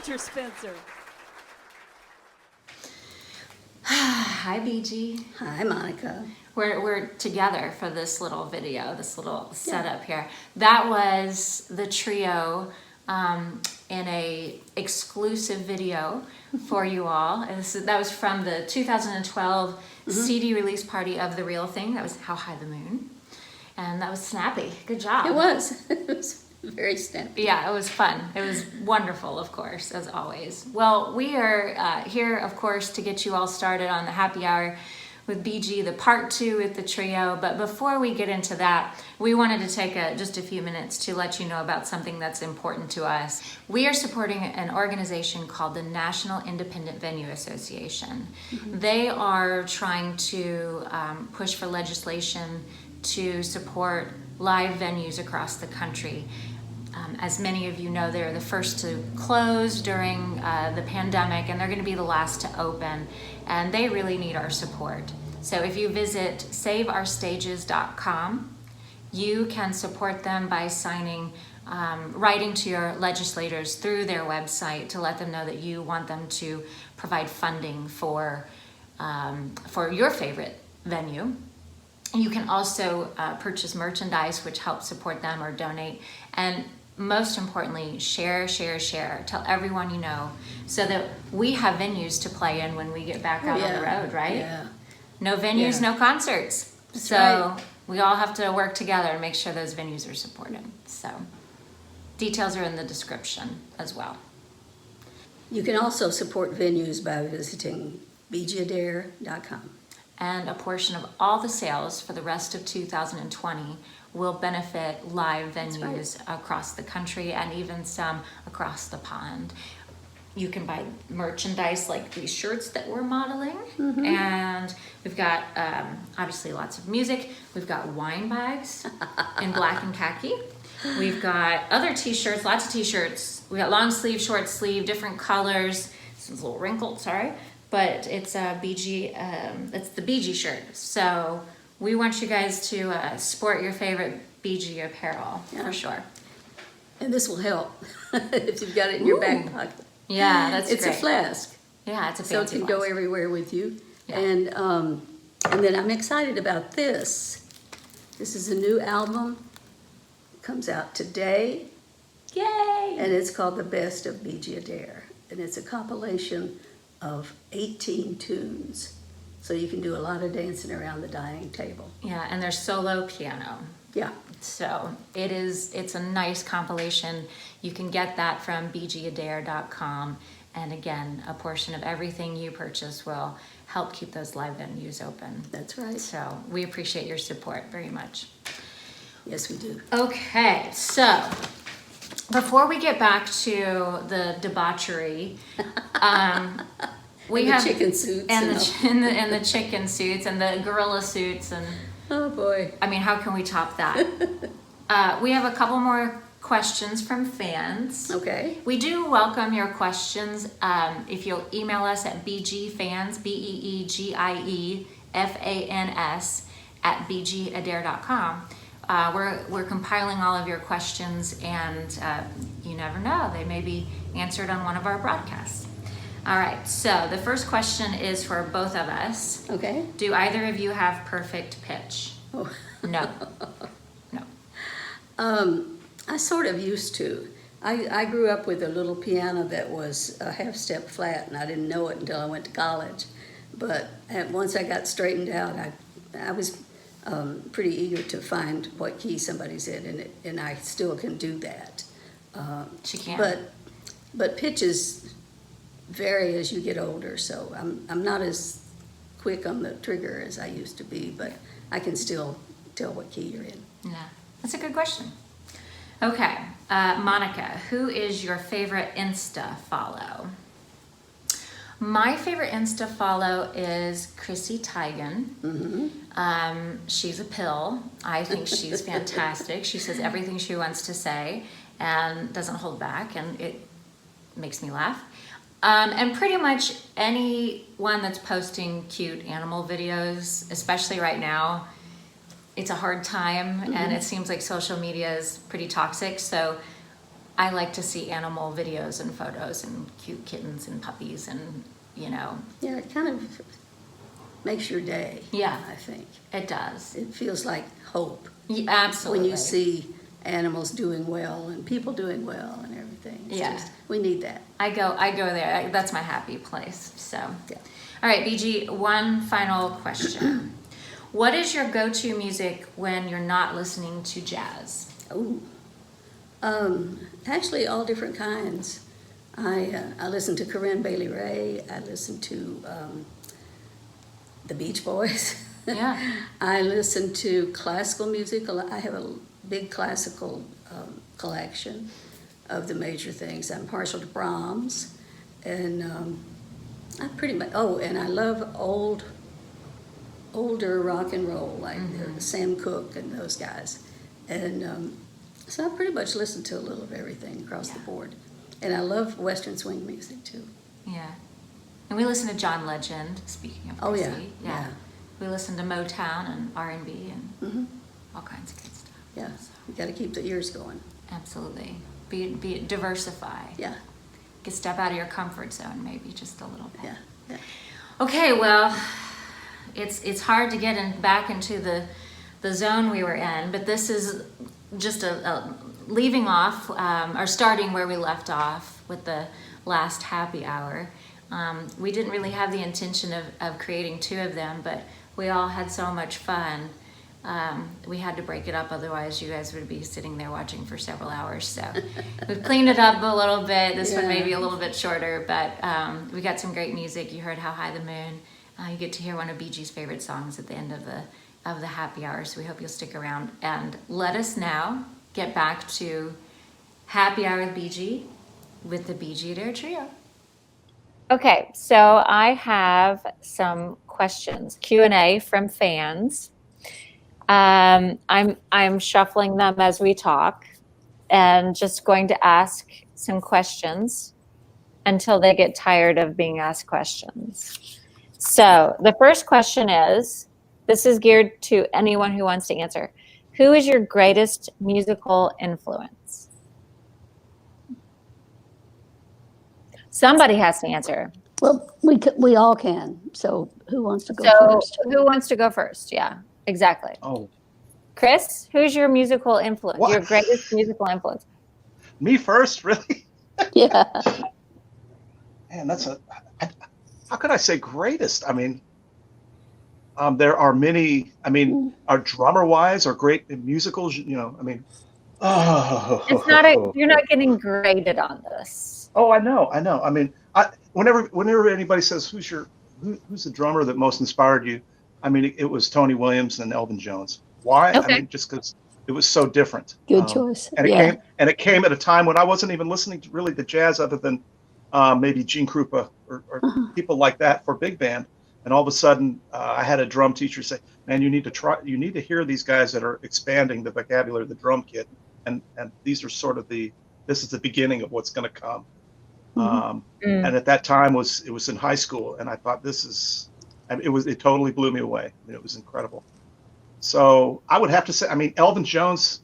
Roger Spencer. Hi, BG. Hi, Monica. We're together for this little video, this little setup here. That was the trio in a exclusive video for you all. And that was from the 2012 CD release party of The Real Thing. That was How High the Moon. And that was snappy. Good job. It was. It was very snappy. Yeah, it was fun. It was wonderful, of course, as always. Well, we are here, of course, to get you all started on the happy hour with BG, the part 2 with the trio. But before we get into that, we wanted to take just a few minutes to let you know about something that's important to us. We are supporting an organization called the National Independent Venue Association. They are trying to push for legislation to support live venues across the country. As many of you know, they're the first to close during the pandemic, and they're going to be the last to open, and they really need our support. So if you visit saveourstages.com, you can support them by signing, writing to your legislators through their website to let them know that you want them to provide funding for your favorite venue. You can also purchase merchandise, which helps support them, or donate. And most importantly, share. Tell everyone you know, so that we have venues to play in when we get back out on the road, right? Yeah. No venues, no concerts. That's so right. we all have to work together and make sure those venues are supported. So details are in the description as well. You can also support venues by visiting BEEGIE ADAIR.com. And a portion of all the sales for the rest of 2020 will benefit live venues across the country and even some across the pond. You can buy merchandise like these shirts that we're modeling. And we've got obviously lots of music. We've got wine bags in black and khaki. We've got other t-shirts, lots of t-shirts. We got long sleeve, short sleeve, different colors. This one's a little wrinkled, sorry. But it's a BG, it's the BG shirt. So we want you guys to sport your favorite BG apparel, for sure. And this will help if you've got it in your back pocket. Yeah, that's It's great. a flask. Yeah, it's a So it fancy can go flask. everywhere with you. Yeah. And then I'm excited about this. This is a new album. It comes out today. Yay! And it's called The Best of BEEGIE ADAIR. And it's a compilation of 18 tunes. So you can do a lot of dancing around the dining table. Yeah, and there's solo piano. Yeah. So it's a nice compilation. You can get that from BeegieAdair.com. And again, a portion of everything you purchase will help keep those live venues open. That's right. So we appreciate your support very much. Yes, we do. Okay, so before we get back to the debauchery, we And the have chicken suits and and the chicken suits and the gorilla suits, and Oh boy. I mean, how can we top that? We have a couple more questions from fans. Okay. We do welcome your questions. If you'll email us at BeegieFans, BeegieFans at BeegieAdair.com. We're compiling all of your questions, and you never know, they may be answered on one of our broadcasts. All right, so the first question is for both of us. Okay. Do either of you have perfect pitch? Oh. No. No. I sort of used to. I grew up with a little piano that was a half step flat, and I didn't know it until I went to college. But once I got straightened out, I was pretty eager to find what key somebody's in, and I still can do that. She can. But pitches vary as you get older, so I'm not as quick on the trigger as I used to be, but I can still tell what key you're in. Yeah, that's a good question. Okay, Monica, who is your favorite Insta follow? My favorite Insta follow is Chrissy Teigen. She's a pill. I think she's fantastic. She says everything she wants to say and doesn't hold back, and it makes me laugh. And pretty much anyone that's posting cute animal videos, especially right now, it's a hard time, and it seems like social media is pretty toxic. So I like to see animal videos and photos and cute kittens and puppies and, Yeah, it kind of makes your day. Yeah. I think. It does. It feels like hope. Yeah, absolutely. When you see animals doing well and people doing well and everything. We need that. I go there. That's my happy place. So, Yeah. All right, BG, one final question. What is your go-to music when you're not listening to jazz? Oh, actually, all different kinds. I listen to Corinne Bailey Rae. I listen to the Beach Boys. Yeah. I listen to classical music. I have a big classical collection of the major things. I'm partial to Brahms, and I pretty much. Oh, and I love older rock and roll, like Sam Cooke and those guys, and so I pretty much listen to a little of everything across the board, and I love Western swing music too. Yeah. And we listen to John Legend, speaking of Oh, Chrissy. yeah. We listen to Motown and R&B and all kinds of good stuff. Yeah, you got to keep the ears going. Absolutely. Be diversify. Yeah, Get step out of your comfort zone, maybe just a little bit. yeah. Okay, well, it's hard to get back into the zone we were in, but this is just a leaving off or starting where we left off with the last happy hour. We didn't really have the intention of creating two of them, but we all had so much fun. We had to break it up, otherwise you guys would be sitting there watching for several hours. So we've cleaned it up a little bit. This one may be a little bit shorter, but we got some great music. You heard How High the Moon. You get to hear one of BG's favorite songs at the end of the happy hour, so we hope you'll stick around. And let us now get back to Happy Hour with BG with the BEEGIE ADAIR Trio. Okay, so I have some questions, Q&A from fans. I'm shuffling them as we talk and just going to ask some questions until they get tired of being asked questions. So the first question is, this is geared to anyone who wants to answer. Who is your greatest musical influence? Somebody has to answer. Well, we all can. So who wants to go first? Who wants to go first? Yeah, exactly. Oh, Chris, who's your musical influence? What? Your greatest musical influence? me first, really? Yeah. Man, how could I say greatest? I mean, there are many, our drummer wise or great in musicals, I mean, It's not you're not getting graded on this. Oh, I know. I mean, whenever anybody says who's the drummer that most inspired you, I mean, it was Tony Williams and Elvin Jones. Why? Okay. I mean, just because it was so different. Good choice. And it came at a time when I wasn't even listening to really the jazz other than maybe Gene Krupa or people like that for big band. And all of a sudden, I had a drum teacher say, "Man, you need to hear these guys that are expanding the vocabulary of the drum kit, and these are sort of this is the beginning of what's going to come." And at that time it was in high school, and I thought it totally blew me away. I mean, it was incredible. So I would have to say, I mean, Elvin Jones,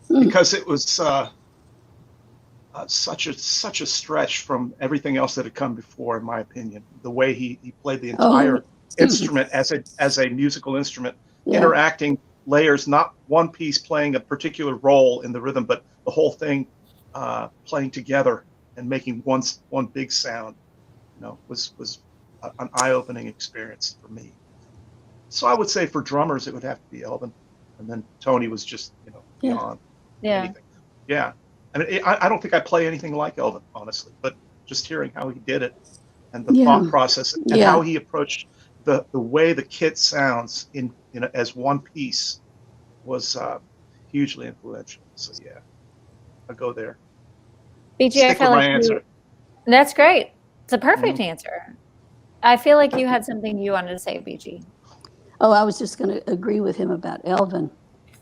because it was such a stretch from everything else that had come before, in my opinion. The way he played the entire instrument as a musical instrument, interacting layers, not one piece playing a particular role in the rhythm, but the whole thing playing together and making one big sound, was an eye-opening experience for me. So I would say for drummers, it would have to be Elvin, and then Tony was just, beyond anything. Yeah. I mean, I don't think I play anything like Elvin, honestly, but just hearing how he did it and the thought process and how he approached the way the kit sounds in as one piece was hugely influential. So yeah, I'll go there. BG, I feel like that's great. It's a perfect answer. I feel like you had something you wanted to say, BG. Oh, I was just going to agree with him about Elvin.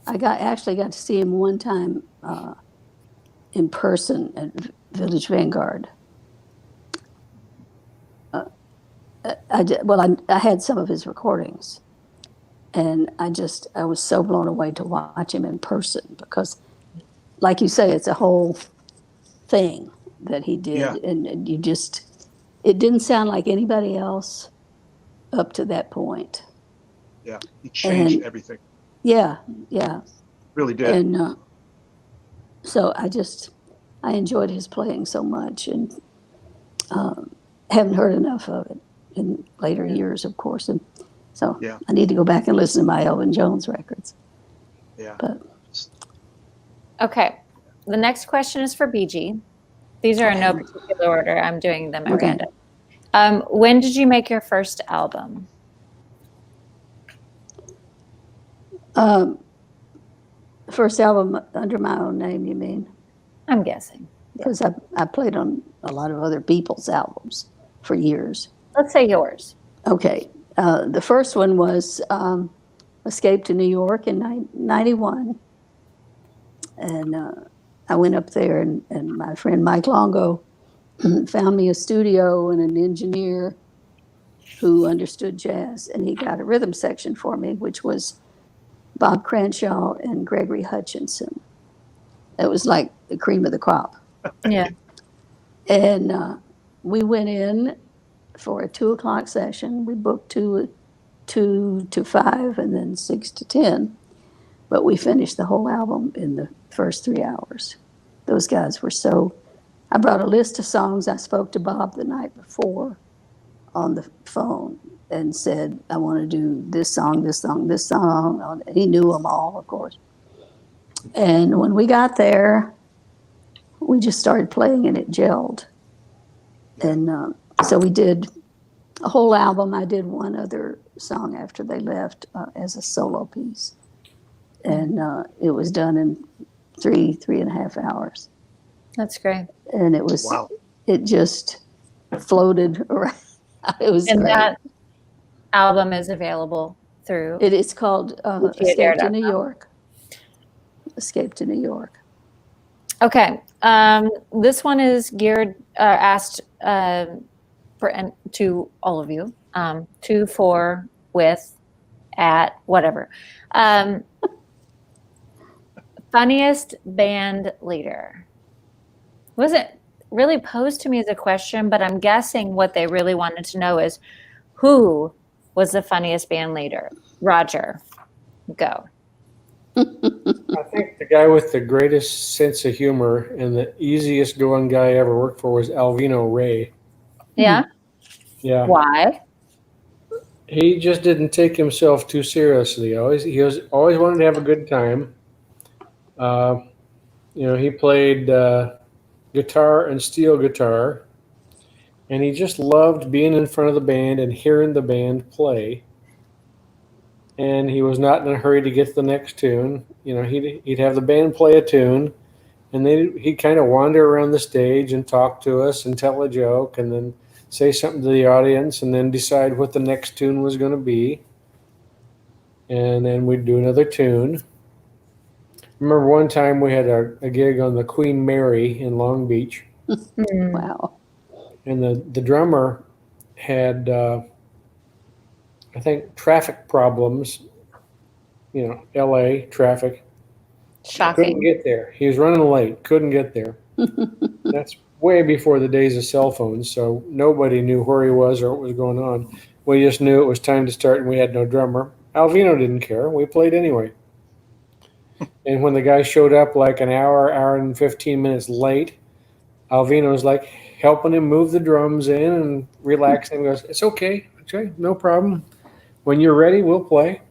I actually got to see him one time in person at Village Vanguard. I had some of his recordings, and I was so blown away to watch him in person because, like you say, it's a whole thing that he did. Yeah. And it didn't sound like anybody else up to that point. Yeah. He changed And everything. yeah. Really did. And so I enjoyed his playing so much, and haven't heard enough of it in later years, of course. And so Yeah. I need to go back and listen to my Elvin Jones records. Yeah. But Okay. The next question is for BG. These are in no particular order. I'm doing them at random. When did you make your first album? First album under my own name, you mean? I'm guessing. Because I played on a lot of other people's albums for years. Let's say yours. Okay. The first one was Escape to New York in 91. And I went up there, and my friend Mike Longo found me a studio and an engineer who understood jazz. And he got a rhythm section for me, which was Bob Cranshaw and Gregory Hutchinson. It was like the cream of the crop. Yeah. And we went in for a 2:00 session. We booked 2 to 5 and then 6 to 10. But we finished the whole album in the first 3 hours. Those guys were so... I brought a list of songs. I spoke to Bob the night before on the phone and said, I want to do this song, this song, this song. He knew them all, of course. And when we got there, we just started playing and it gelled. And so we did a whole album. I did one other song after they left as a solo piece. And it was done in 3.5 hours. That's great. And it was, Wow. It just floated around. It was And great. that album is available through... It's called BeegieADair.com. Escape to New York. Escape to New York. Okay. This one is geared, asked to all of you, to, for, with, at, whatever. Funniest band leader. Wasn't really posed to me as a question, but I'm guessing what they really wanted to know is who was the funniest band leader? Roger, go. I think the guy with the greatest sense of humor and the easiest going guy I ever worked for was Alvino Ray. Yeah? Yeah. Why? He just didn't take himself too seriously. Always wanted to have a good time. He played guitar and steel guitar, and he just loved being in front of the band and hearing the band play. And he was not in a hurry to get to the next tune. He'd have the band play a tune, and then he'd kind of wander around the stage and talk to us and tell a joke and then say something to the audience and then decide what the next tune was going to be. And then we'd do another tune. I remember one time we had a gig on the Queen Mary in Long Beach. Wow. And the drummer had, I think, traffic problems, LA traffic. Shocking. Couldn't get there. He was running late, couldn't get there. That's way before the days of cell phones, so nobody knew where he was or what was going on. We just knew it was time to start and we had no drummer. Alvino didn't care. We played anyway. And when the guy showed up like an hour and 15 minutes late, Alvino was like helping him move the drums in and relaxing. He goes, it's okay, no problem. When you're ready, we'll play.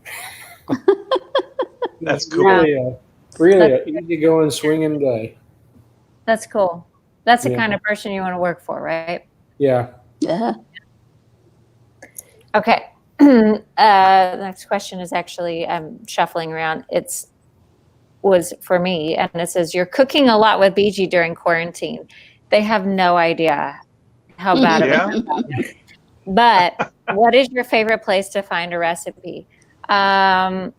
That's cool. Really an easygoing, swinging guy. That's cool. That's the kind of person you want to work for, right? Yeah. Yeah. Okay. The next question is actually, I'm shuffling around. Was for me, and it says, you're cooking a lot with BG during quarantine. They have no idea how bad it is. But what is your favorite place to find a recipe? Well,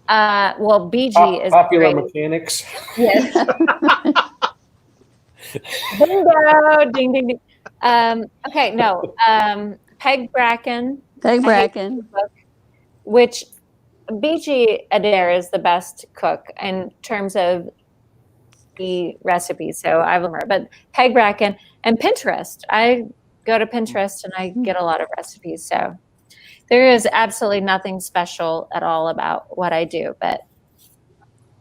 BG is Popular great. Mechanics. Yes. Bingo! Ding, ding, ding. Okay, no. Peg Bracken. Peg Bracken. Which BG Adair is the best cook in terms of recipes, so I've learned. But peg rack and Pinterest. I go to Pinterest and I get a lot of recipes. So there is absolutely nothing special at all about what I do, but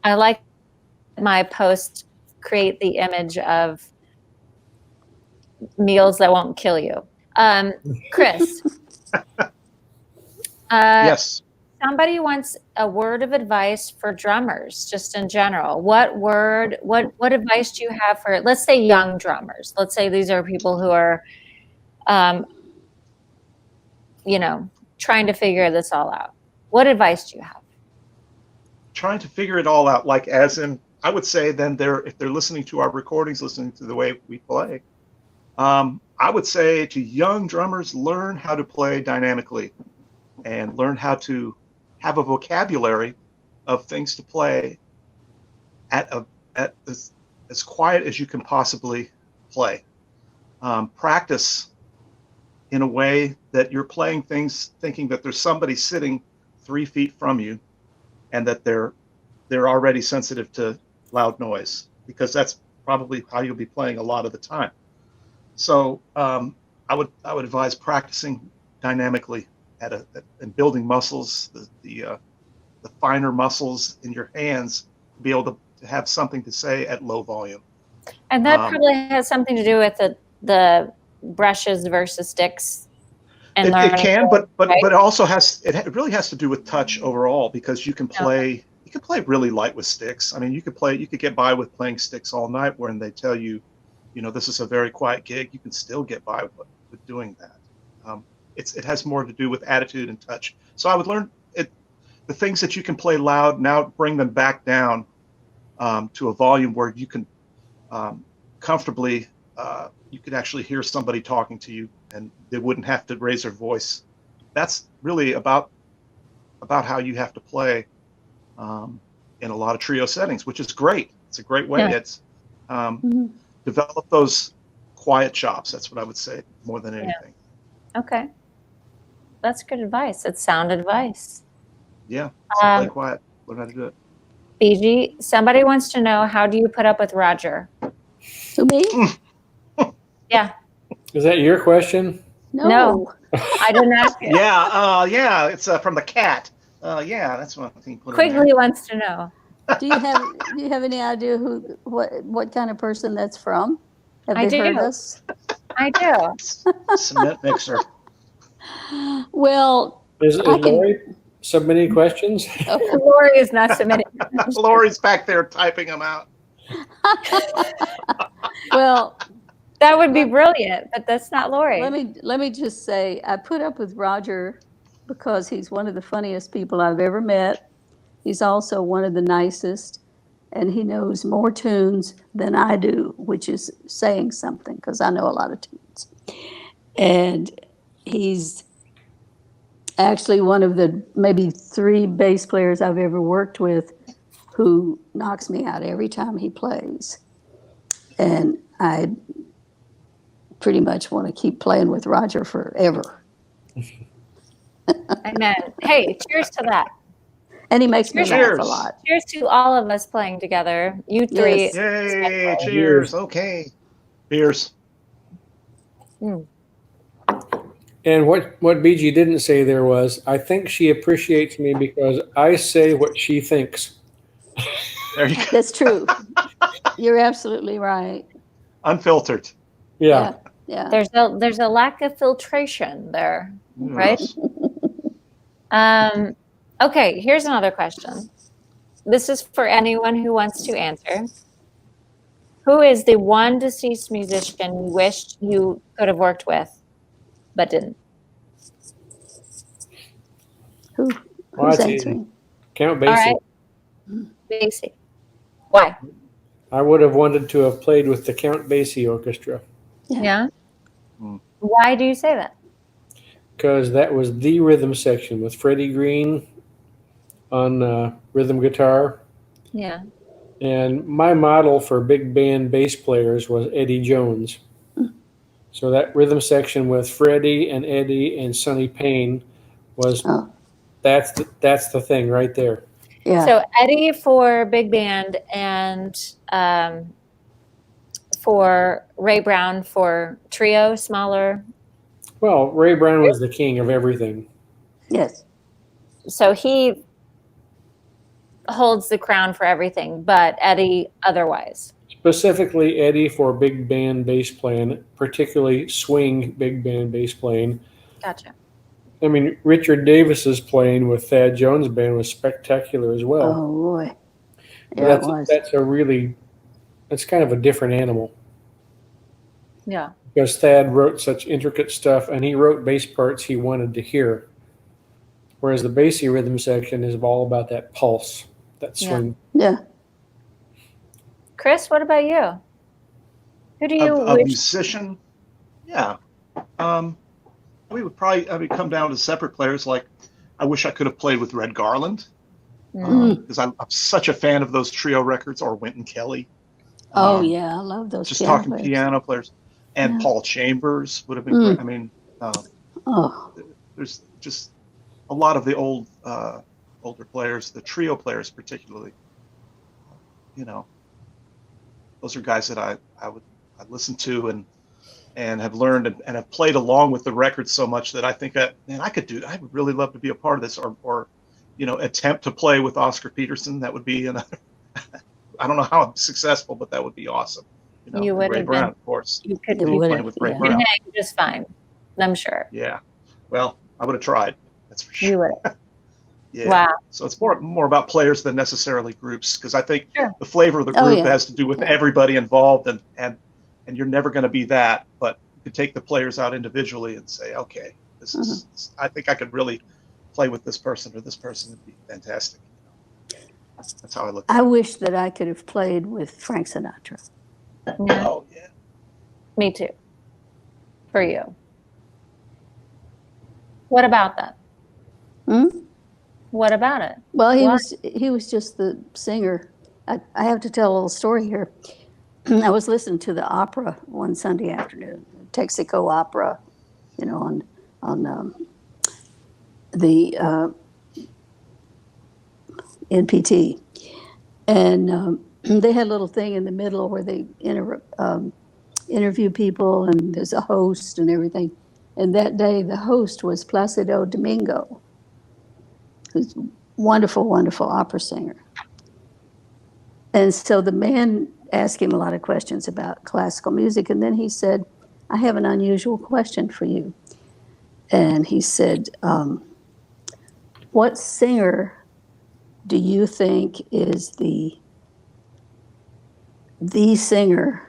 I like my posts create the image of meals that won't kill you. Chris, Yes. somebody wants a word of advice for drummers, just in general. What advice do you have for, let's say, young drummers? Let's say these are people who are, trying to figure this all out. What advice do you have? Trying to figure it all out, like as in, I would say then if they're listening to our recordings, listening to the way we play, I would say to young drummers, learn how to play dynamically and learn how to have a vocabulary of things to play at as quiet as you can possibly play. Practice in a way that you're playing things thinking that there's somebody sitting 3 feet from you and that they're already sensitive to loud noise, because that's probably how you'll be playing a lot of the time. So I would advise practicing dynamically and building muscles, the finer muscles in your hands, to be able to have something to say at low volume. And that probably has something to do with the brushes versus sticks. And it can, but right? it also it really has to do with touch overall, because you can play really light with sticks. I mean, you could get by with playing sticks all night, when they tell you, this is a very quiet gig. You can still get by with doing that. It has more to do with attitude and touch. So I would learn the things that you can play loud, now bring them back down to a volume where you can comfortably, you could actually hear somebody talking to you and they wouldn't have to raise their voice. That's really about how you have to play in a lot of trio settings, which is great. It's a great way. Yeah. It's develop those quiet chops. That's what I would say more than anything. Yeah. Okay. That's good advice. It's sound advice. Yeah. So play quiet. Learn how to do it. BG, somebody wants to know, how do you put up with Roger? Who, me? Yeah. Is that your question? No. I didn't ask it. Yeah. It's from the cat. Yeah, that's what I think. Quigley wants to know. Do you have any idea what kind of person that's from? Have they heard us? I do. Cement mixer. Well, is Lori submitting questions? Lori is not submitting. Lori's back there typing them out. Well, that would be brilliant, but that's not Lori. Let me just say, I put up with Roger because he's one of the funniest people I've ever met. He's also one of the nicest, and he knows more tunes than I do, which is saying something, because I know a lot of tunes. And he's actually one of the maybe 3 bass players I've ever worked with who knocks me out every time he plays. And I pretty much want to keep playing with Roger forever. Amen. Hey, cheers to that. And he makes me laugh a lot. Cheers to all of us playing together. You 3. Yes. Yay, cheers. Okay. Cheers. And what BG didn't say there was, I think she appreciates me because I say what she thinks. There you go. That's true. You're absolutely right. Unfiltered. Yeah. Yeah. There's a lack of filtration there, right? Okay, here's another question. This is for anyone who wants to answer. Who is the one deceased musician you wished you could have worked with, but didn't? Who's answering? Count Basie. All right. Basie. Why? I would have wanted to have played with the Count Basie Orchestra. Yeah. Why do you say that? Because that was the rhythm section with Freddie Green on rhythm guitar. Yeah. And my model for big band bass players was Eddie Jones. So that rhythm section with Freddie and Eddie and Sonny Payne was that's the thing right there. Yeah. So Eddie for big band and for Ray Brown for trio, smaller. Well, Ray Brown was the king of everything. Yes. So he holds the crown for everything, but Eddie otherwise. Specifically, Eddie for big band bass playing, particularly swing big band bass playing. Gotcha. I mean, Richard Davis's playing with Thad Jones' band was spectacular as well. Oh boy. But Yeah, it was. That's kind of a different animal. Yeah. Because Thad wrote such intricate stuff, and he wrote bass parts he wanted to hear. Whereas the bassy rhythm section is all about that pulse, that swing. Yeah. Chris, what about you? Who do you A wish? musician? Yeah. We would probably come down to separate players. Like, I wish I could have played with Red Garland because I'm such a fan of those trio records, or Wynton Kelly. Oh yeah, I love those. Just piano talking players. piano players, and Yeah. Paul Chambers would have been great. I mean, Oh, there's just a lot of the older players, the trio players particularly. You know, those are guys that I listen to and have learned and have played along with the record so much that I think I would really love to be a part of this, or attempt to play with Oscar Peterson. That would be another. I don't know how I'm successful, but that would be awesome. You would and Ray have Brown, been. of course. You could It be would Playing have, with Ray yeah. Brown. just fine. I'm sure. Yeah. Well, I would have tried. That's for sure. You would have. Yeah. Wow. So it's more about players than necessarily groups, because I think Sure. the flavor of the Oh, group yeah. has to do with Yeah. everybody involved, and you're never going to be that. But you can take the players out individually and say, okay, this is. I think I could really play with this person or this person. Would be fantastic. That's how I look. I wish that I could have played with Frank Sinatra. Yeah. Oh yeah. Me too. For you. What about that? Hmm? What about it? Well, Why? he was just the singer. I have to tell a little story here. I was listening to the opera one Sunday afternoon, Texaco Opera, on the NPT, and they had a little thing in the middle where they interview people, and there's a host and everything. And that day, the host was Placido Domingo, who's a wonderful, wonderful opera singer. And so the man asked him a lot of questions about classical music, and then he said, I have an unusual question for you. And he said, what singer do you think is the singer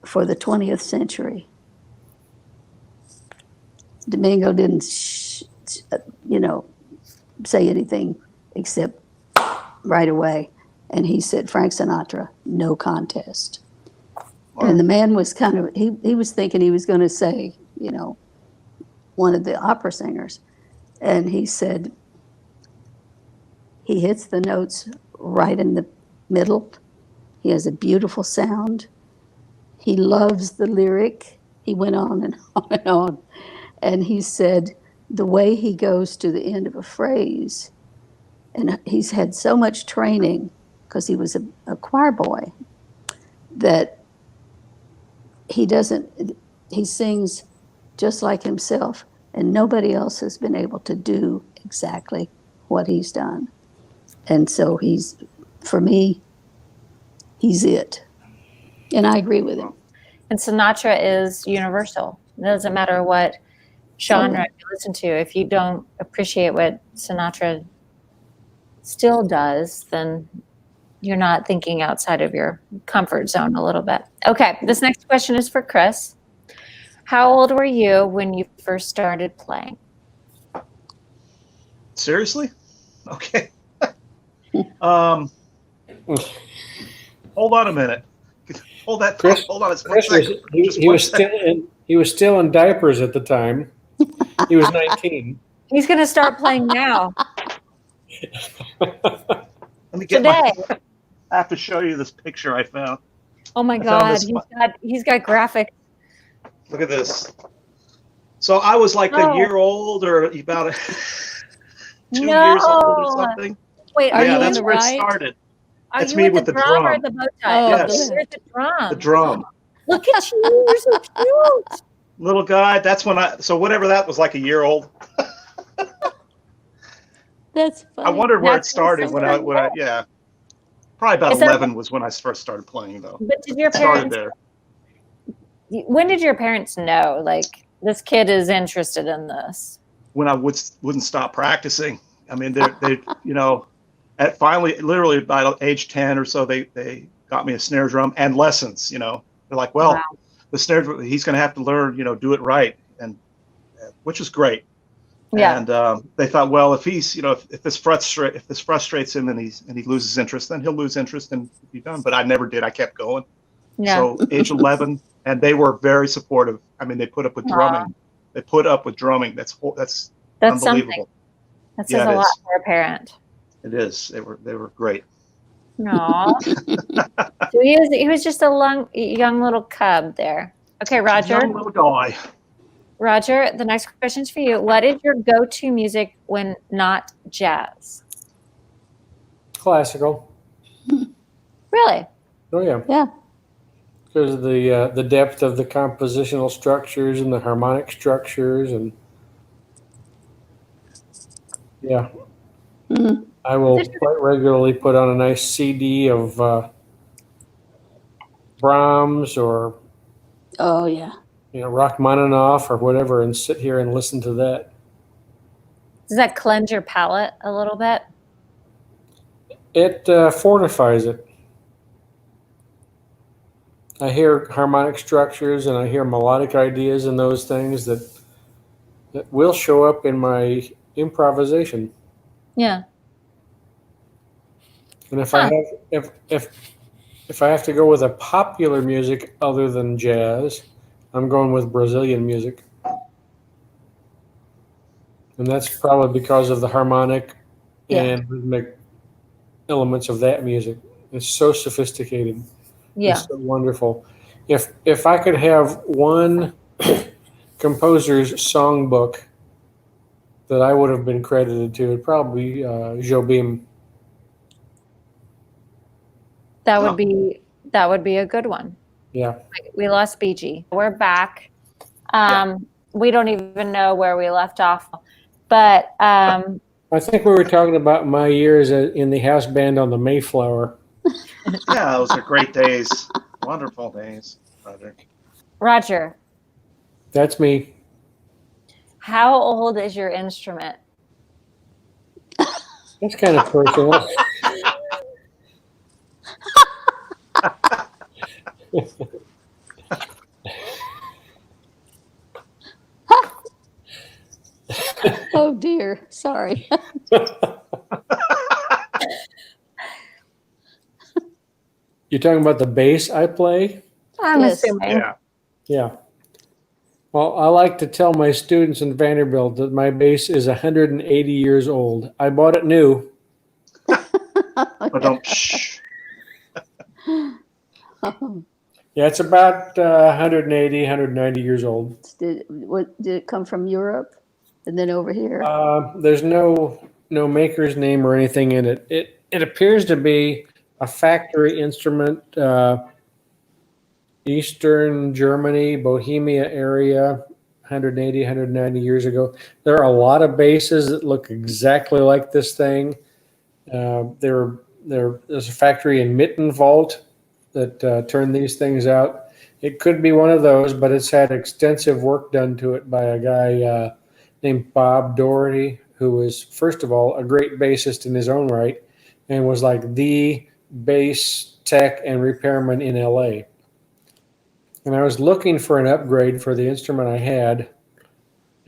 for the 20th century? Domingo didn't, say anything except right away. And he said, Frank Sinatra, no contest. And the man was kind of, he was thinking he was going to say, one of the opera singers. And he said, he hits the notes right in the middle. He has a beautiful sound. He loves the lyric. He went on and on and on. And he said, the way he goes to the end of a phrase, and he's had so much training because he was a choir boy, that he sings just like himself, and nobody else has been able to do exactly what he's done. And so for me, he's it. And I agree with him. And Sinatra is universal. It doesn't matter what genre you listen to. If you don't appreciate what Sinatra still does, then you're not thinking outside of your comfort zone a little bit. Okay, this next question is for Chris. How old were you when you first started playing? Seriously? Okay. Hold on a minute. Hold that thought. Chris, Hold on. It's one Chris second. he was still in diapers at the time. He was 19. He's going to start playing now. Let me get Today. I have to show you this picture I found. Oh my I found God, this he's got graphic. Look at this. So I was like a year old or about 2 years old or No. something. Wait, are Yeah, you that's in where it right? started. Are That's you me in with the the drum or drum. the bow tie? Oh, Yes, You're the drum. the drum. Look at you. You're so cute. Little guy. That's when so whatever that was, like a year old. That's I funny. wondered where it That's so started yeah, probably about Is that 11 was when I first started playing though. but did your It started parents there. when did your parents know like this kid is interested in this? When I wouldn't stop practicing. I mean, they at finally, literally about age 10 or so, they got me a snare drum and lessons. They're like, well, Wow. the snare drum, he's going to have to learn, do it right, and which is great. Yeah. And they thought, well, if he's, if this frustrates him and he loses interest, then he'll lose interest and be done. But I never did. I kept going. Yeah. So age 11, and they were very supportive. I mean, they put up with drumming. They put up with drumming. That's That's unbelievable. something. That says Yeah, a it lot is. for a parent. It is. They were great. No. So he was just a young little cub there. Okay, Roger. Young little guy. Roger, the next question's for you. What is your go-to music when not jazz? Classical. Really? Oh yeah. Yeah. Because of the depth of the compositional structures and the harmonic structures, and yeah, I will quite regularly put on a nice CD of Brahms or Oh, yeah. Rachmaninoff or whatever, and sit here and listen to that. Does that cleanse your palate a little bit? It fortifies it. I hear harmonic structures and I hear melodic ideas and those things that will show up in my improvisation. Yeah. And if I have if I have to go with a popular music other than jazz, I'm going with Brazilian music. And that's probably because of the harmonic and rhythmic elements of that music. It's so sophisticated. Yeah. It's so wonderful. If I could have one composer's songbook that I would have been credited to, it'd probably be Jobim. That would be a good one. Yeah. We lost BG. We're back. We don't even know where we left off, but I think we were talking about my years in the house band on the Mayflower. Yeah, those are great days. Wonderful days, Roger. Roger, That's me. how old is your instrument? That's kind of personal. Oh, dear. Sorry. You're talking about the bass I play? I'm Yes. assuming. Yeah. Yeah. Well, I like to tell my students in Vanderbilt that my bass is 180 years old. I bought it new. But don't shh. Yeah, it's about 180, 190 years old. Did it come from Europe and then over here? There's no maker's name or anything in it. It appears to be a factory instrument, Eastern Germany, Bohemia area, 180, 190 years ago. There are a lot of basses that look exactly like this thing. There's a factory in Mittenwald that turned these things out. It could be one of those, but it's had extensive work done to it by a guy named Bob Doherty, who was, first of all, a great bassist in his own right, and was like the bass tech and repairman in LA. And I was looking for an upgrade for the instrument I had,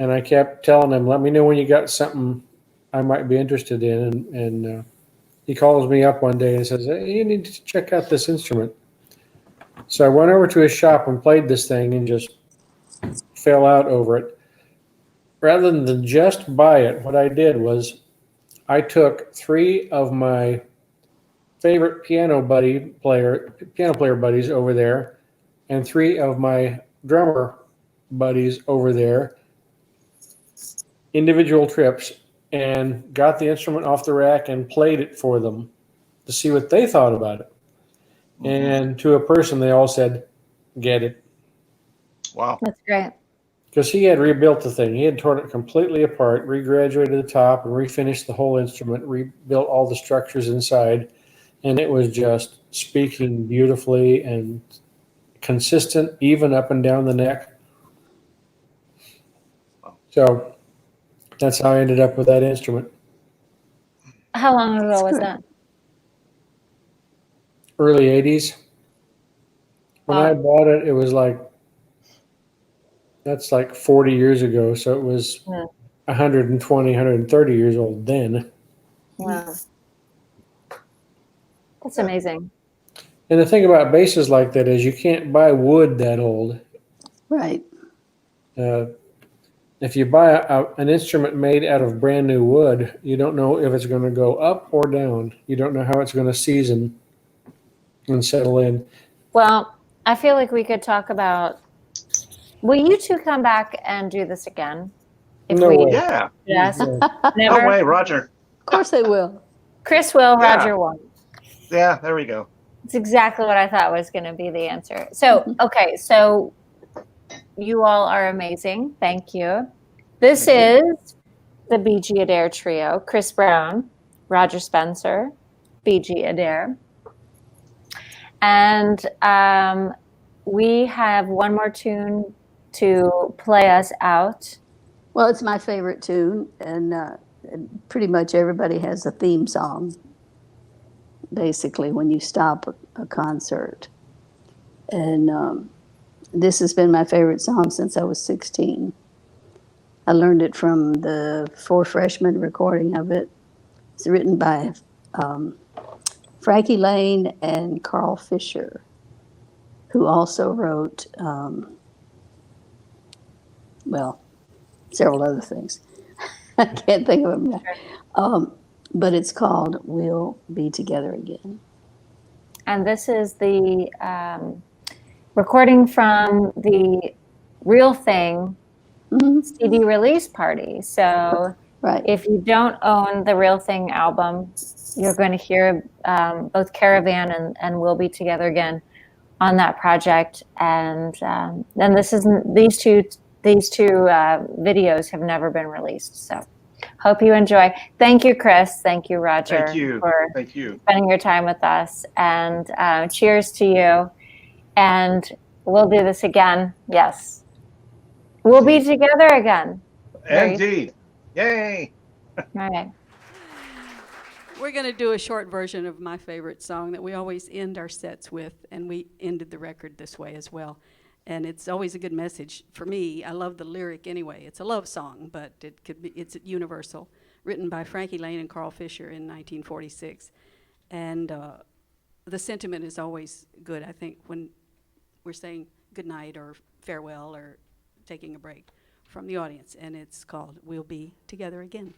and I kept telling him, let me know when you got something I might be interested in. And he calls me up one day and says, hey, you need to check out this instrument. So I went over to his shop and played this thing and just fell out over it. Rather than just buy it, what I did was I took 3 of my favorite piano player buddies over there, and 3 of my drummer buddies over there, individual trips, and got the instrument off the rack and played it for them to see what they thought about it. Mm-hmm. And to a person, they all said, "Get it." Wow. That's great. Because he had rebuilt the thing. He had torn it completely apart, regraduated the top, and refinished the whole instrument, rebuilt all the structures inside. And it was just speaking beautifully and consistent, even up and down the neck. So that's how I ended up with that instrument. How long ago That's was good. that? Early 80s. When I bought it, it was like, that's like 40 years ago. So it was 120, 130 years old then. Wow. That's amazing. And the thing about basses like that is you can't buy wood that old. Right. If you buy an instrument made out of brand new wood, you don't know if it's going to go up or down. You don't know how it's going to season and settle in. Well, I feel like we could talk about. Will you two come back and do this again? No way. Yeah. Yes. No. Never. No way, Roger. Of course they will. Chris will. Yeah. Roger won't. Yeah, there we go. It's exactly what I thought was going to be the answer. So, okay. So you all are amazing. Thank you. This is the BEEGIE ADAIR trio. Chris Brown, Roger Spencer, BEEGIE ADAIR. And we have one more tune to play us out. Well, it's my favorite tune, and pretty much everybody has a theme song, basically, when you stop a concert. And this has been my favorite song since I was 16. I learned it from the Four Freshmen recording of it. It's written by Frankie Laine and Carl Fischer, who also wrote, several other things. I can't think of them now. But it's called We'll Be Together Again. And this is the recording from the Real Thing CD release party. So Right. if you don't own the Real Thing album, you're going to hear both Caravan and We'll Be Together Again on that project. And then these two videos have never been released. So hope you enjoy. Thank you, Chris. Thank you, Roger. Thank you. For Thank you. spending your time with us. And cheers to you. And we'll do this again. Yes. We'll be together again. Indeed. Yay. All right. We're going to do a short version of my favorite song that we always end our sets with, and we ended the record this way as well. And it's always a good message for me. I love the lyric anyway. It's a love song, but it's universal, written by Frankie Laine and Carl Fischer in 1946. And the sentiment is always good, I think, when we're saying goodnight or farewell or taking a break from the audience. And it's called We'll Be Together Again.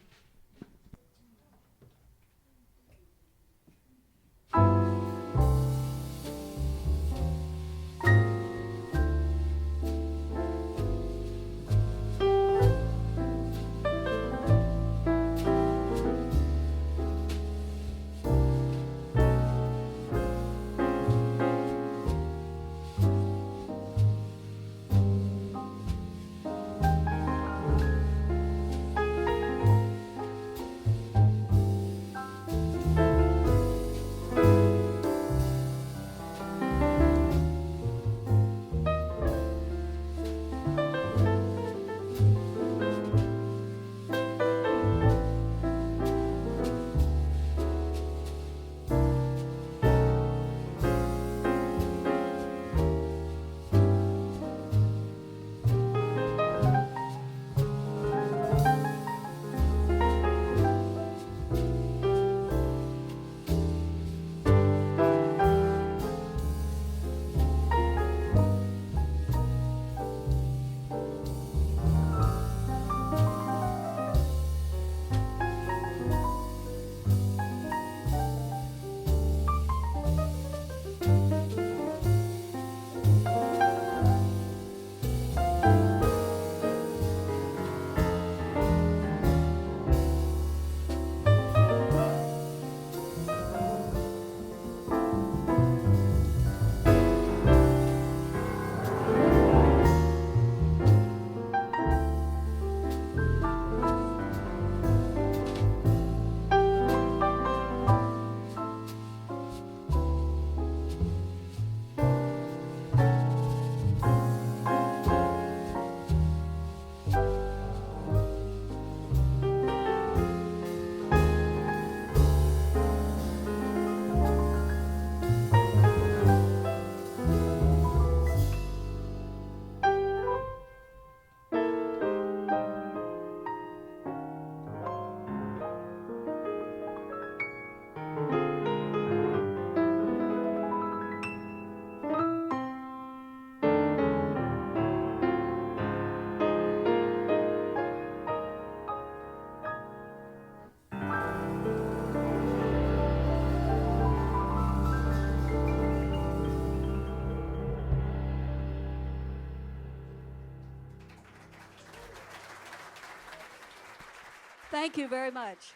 Thank you very much.